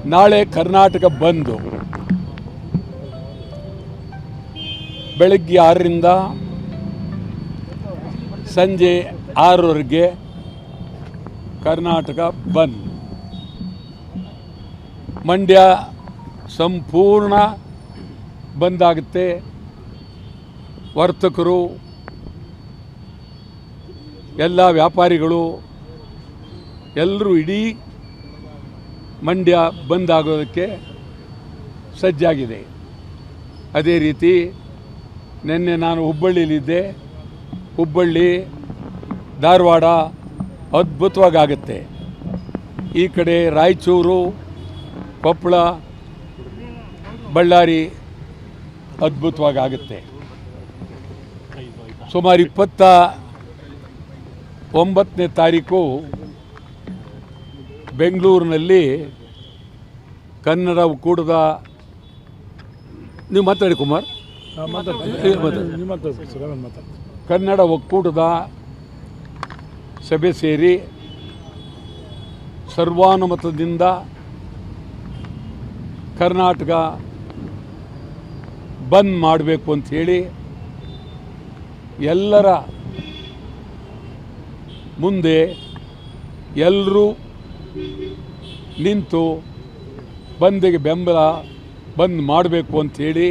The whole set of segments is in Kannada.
ನಾಳೆ ಕರ್ನಾಟಕ ಬಂದು ಬೆಳಗ್ಗೆ 6ರಿಂದ ಸಂಜೆ 6ರವರೆಗೆ ಕರ್ನಾಟಕ ಬಂದ್. ಮಂಡ್ಯ ಸಂಪೂರ್ಣ ಬಂದಾಗುತ್ತೆ. ವರ್ತಕರು, ಎಲ್ಲ ವ್ಯಾಪಾರಿಗಳು ಎಲ್ಲರೂ ಇಡೀ ಮಂಡ್ಯ ಬಂದಾಗೋದಕ್ಕೆ ಸಜ್ಜಾಗಿದೆ. ಅದೇ ರೀತಿ ನಿನ್ನೆ ನಾನು ಹುಬ್ಬಳ್ಳಿಯಲ್ಲಿದ್ದೆ. ಹುಬ್ಬಳ್ಳಿ, ಧಾರವಾಡ ಅದ್ಭುತವಾಗುತ್ತೆ. ಈ ಕಡೆ ರಾಯಚೂರು, ಕೊಪ್ಪಳ, ಬಳ್ಳಾರಿ ಅದ್ಭುತವಾಗುತ್ತೆ. ಸುಮಾರು 29ನೇ ತಾರೀಕು ಬೆಂಗಳೂರಿನಲ್ಲಿ ಕನ್ನಡ ಒಕ್ಕೂಟದ ನೀವು ಮಾತಾಡಿ ಕುಮಾರ್ ಕನ್ನಡ ಒಕ್ಕೂಟದ ಸಭೆ ಸೇರಿ ಸರ್ವಾನುಮತದಿಂದ ಕರ್ನಾಟಕ ಬಂದ್ ಮಾಡಬೇಕು ಅಂಥೇಳಿ ಎಲ್ಲರ ಮುಂದೆ ಎಲ್ಲರೂ ನಿಂತು ಬಂದ್ಗೆ ಬೆಂಬಲ ಬಂದ್ ಮಾಡಬೇಕು ಅಂಥೇಳಿ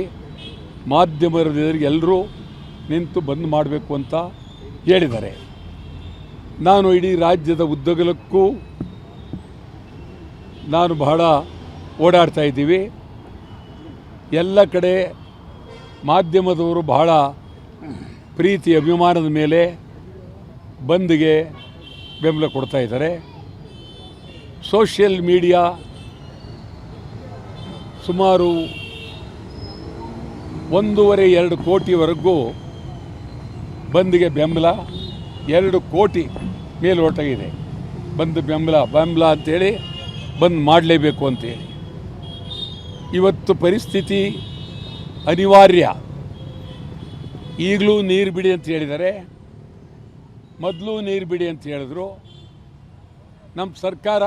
ಮಾಧ್ಯಮದವರಿಗೆ ಎಲ್ಲರೂ ನಿಂತು ಬಂದ್ ಮಾಡಬೇಕು ಅಂತ ಹೇಳಿದ್ದಾರೆ. ನಾನು ಇಡೀ ರಾಜ್ಯದ ಉದ್ದಗಲಕ್ಕೂ ನಾನು ಬಹಳ ಓಡಾಡ್ತಾ ಇದ್ದೀವಿ. ಎಲ್ಲ ಕಡೆ ಮಾಧ್ಯಮದವರು ಬಹಳ ಪ್ರೀತಿ ಅಭಿಮಾನದ ಮೇಲೆ ಬಂದ್ಗೆ ಬೆಂಬಲ ಕೊಡ್ತಾ ಇದ್ದಾರೆ. ಸೋಷಿಯಲ್ ಮೀಡಿಯಾ ಸುಮಾರು 1.5-2 ಕೋಟಿವರೆಗೂ ಬಂದ್ಗೆ ಬೆಂಬಲ 2 ಕೋಟಿ ಮೇಲೋಟಾಗಿದೆ. ಬಂದ್ ಬೆಂಬಲ ಅಂಥೇಳಿ ಬಂದ್ ಮಾಡಲೇಬೇಕು ಅಂತೇಳಿ. ಇವತ್ತು ಪರಿಸ್ಥಿತಿ ಅನಿವಾರ್ಯ. ಈಗಲೂ ನೀರು ಬಿಡಿ ಅಂತ ಹೇಳಿದ್ದಾರೆ, ಮೊದಲು ನೀರು ಬಿಡಿ ಅಂತ ಹೇಳಿದ್ರು. ನಮ್ಮ ಸರ್ಕಾರ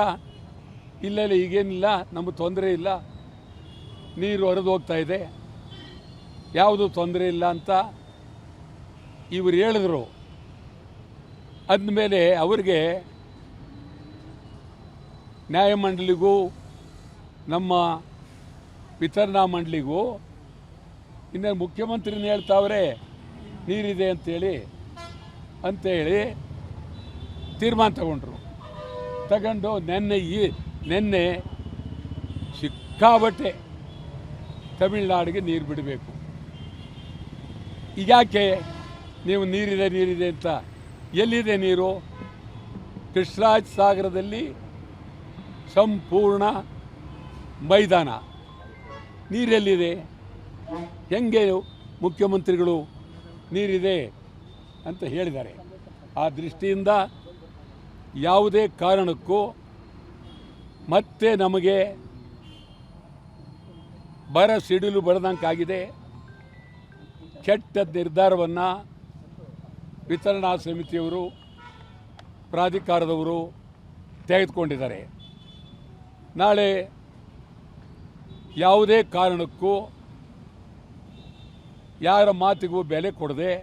ಇಲ್ಲ ಈಗೇನಿಲ್ಲ, ನಮಗೆ ತೊಂದರೆ ಇಲ್ಲ, ನೀರು ಹರಿದು ಹೋಗ್ತಾ ಇದೆ, ಯಾವುದೂ ತೊಂದರೆ ಇಲ್ಲ ಅಂತ ಇವರು ಹೇಳಿದ್ರು. ಅಂದಮೇಲೆ ಅವ್ರಿಗೆ ನ್ಯಾಯಮಂಡಳಿಗೂ ನಮ್ಮ ವಿತರಣಾ ಮಂಡಳಿಗೂ ಇನ್ನು ಮುಖ್ಯಮಂತ್ರಿನ ಹೇಳ್ತಾವ್ರೆ ನೀರಿದೆ ಅಂತೇಳಿ ತೀರ್ಮಾನ ತಗೊಂಡು ನೆನ್ನೆ ಸಿಕ್ಕಾಬಟ್ಟೆ ತಮಿಳುನಾಡಿಗೆ ನೀರು ಬಿಡಬೇಕು. ಈಗ್ಯಾಕೆ ನೀವು ನೀರಿದೆ ಅಂತ? ಎಲ್ಲಿದೆ ನೀರು? ಕೃಷ್ಣರಾಜ ಸಾಗರದಲ್ಲಿ ಸಂಪೂರ್ಣ ಮೈದಾನ, ನೀರೆಲ್ಲಿದೆ? ಹೆಂಗೆ ಮುಖ್ಯಮಂತ್ರಿಗಳು ನೀರಿದೆ ಅಂತ ಹೇಳಿದ್ದಾರೆ? ಆ ದೃಷ್ಟಿಯಿಂದ ಯಾವುದೇ ಕಾರಣಕ್ಕೂ ಮತ್ತೆ ನಮಗೆ ಬರ ಸಿಡಿಲು ಬಡದಂತಾಗಿದೆ. ಕೆಟ್ಟ ನಿರ್ಧಾರವನ್ನು ವಿತರಣಾ ಸಮಿತಿಯವರು, ಪ್ರಾಧಿಕಾರದವರು ತೆಗೆದುಕೊಂಡಿದ್ದಾರೆ. ನಾಳೆ ಯಾವುದೇ ಕಾರಣಕ್ಕೂ ಯಾರ ಮಾತಿಗೂ ಬೆಲೆ ಕೊಡದೆ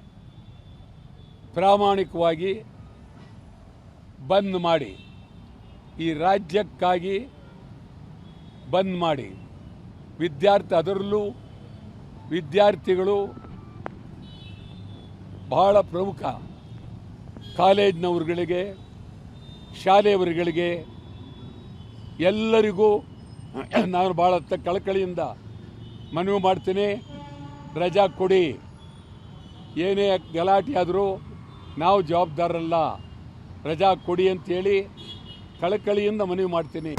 ಪ್ರಾಮಾಣಿಕವಾಗಿ ಬಂದ್ ಮಾಡಿ, ಈ ರಾಜ್ಯಕ್ಕಾಗಿ ಬಂದ್ ಮಾಡಿ. ಅದರಲ್ಲೂ ವಿದ್ಯಾರ್ಥಿಗಳು ಬಹಳ ಪ್ರಮುಖ. ಕಾಲೇಜಿನವ್ರುಗಳಿಗೆ, ಶಾಲೆಯವರುಗಳಿಗೆ ಎಲ್ಲರಿಗೂ ನಾನು ಭಾಳ ಕಳಕಳಿಯಿಂದ ಮನವಿ ಮಾಡ್ತೀನಿ, ರಜಾ ಕೊಡಿ. ಏನೇ ಗಲಾಟೆ ಆದರೂ ನಾವು ಜವಾಬ್ದಾರರಲ್ಲ, ರಜಾ ಕೊಡಿ ಅಂತೇಳಿ ಕಳಕಳಿಯಿಂದ ಮನವಿ ಮಾಡ್ತೀನಿ.